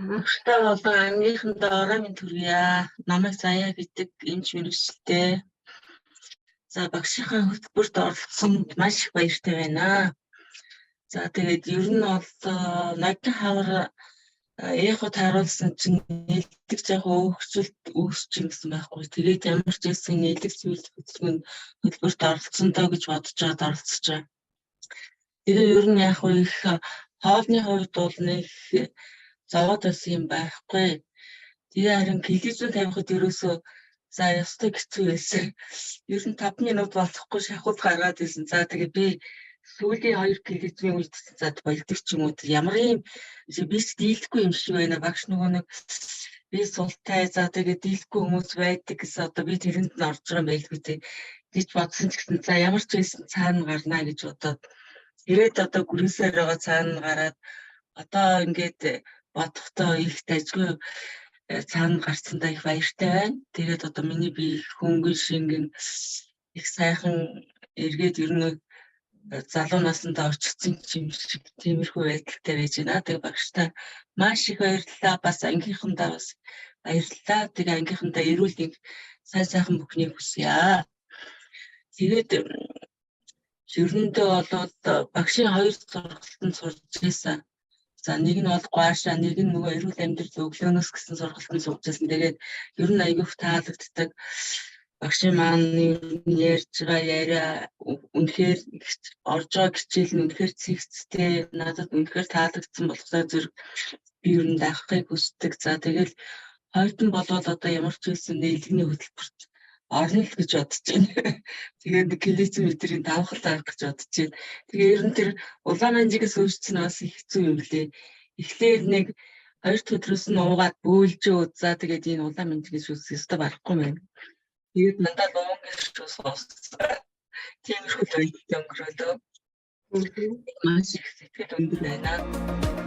Багштай болон ангийнхандаа орой минь төргийа. Намайг заяа гэдэг эмч мэргэжилтэй. За багшийнхаа хөтөлбөрт оролцсонд маш их баяртай байна. За тэгээд ер нь бол ноёдын хавар эхот харуулсан чинь нээлттэй яг өөхчлөлт үүсч юм гэсэн байхгүй. Тэгээд ямар ч байсан нээлттэй зүйл хөтөлбөрт оролцсон доо гэж бодож байгаад оролцож байгаа. Тэгээд ер нь яг их хоолны хувьд бол нэг зовоод байсан юм байхгүй. Тэгээ харин телевизэн тавихад ерөөсөө за ёстой хэцүү байсан. Ер нь 5 минут болохгүй шахуулт гаргаад байсан. За тэгээ би сүүлийн 2 телевизийн үед зад болдог ч юм уу. Ямар юм бис дийлдэхгүй юм шиг байна. Багш нөгөө нэг би султай за тэгээ дийлдэхгүй хүмүүс байдаг гэсэн одоо би тэрэнд нь орж байгаа юм байлгүй те гэж бодсон ч гэсэн за ямар ч байсан цаана гарна гэж бодоод ирээд одоо гүрээсээр байгаа цаана гараад одоо ингээд бодохдоо их дажгүй цаана гарцсандаа их баяртай байна. Тэгээд одоо миний би хөнгөн шингэн их сайхан эргээд ер нь залуу насндаа очсон юм шиг тиймэрхүү байдалтай байж байна. Тэгээд багштай маш их баярлалаа. Бас ангийнхандаа бас баярлалаа. Тэгээд ангийнхандаа эрүүл их сайхан бүхнийг хүсье. Тэгээд ерөндөө болоод багшийн 2 сургалтанд сурч ирсэн. За нэг нь бол гуашаа, нэг нь нөгөө эрүүл амьдрал өглөөнөөс гэсэн сургалтанд сурч ирсэн. Тэгээд ер нь аягүй таалагддаг. Багшийн маань ярьж байгаа яриа үнэхээр орж байгаа хичээл нь үнэхээр цэгцтэй, надад үнэхээр таалагдсан болохоор зэрэг би ер нь даахыг хүсдэг. За тэгэл хойд нь болоод одоо ямар ч байсан нээлтний хөтөлбөрт орно л гэж бодож байна. Тэгээд клизм өдрийн давхалт авах гэж бодож байна. Тэгээ ер нь тэр улаан манжигаас өөрчлөн бас хэцүү юм лээ. Эхлээд нэг 2 өдрөөс нь уугаад бөөлжөө. За тэгээд энэ улаан манжигаас үүсэх ёстой барахгүй байна. Тэгээд надад лонгос шуус. Тиймэрхүү үйлдэл өнгөрөөлөө. Маш их сэтгэл өндөр байна.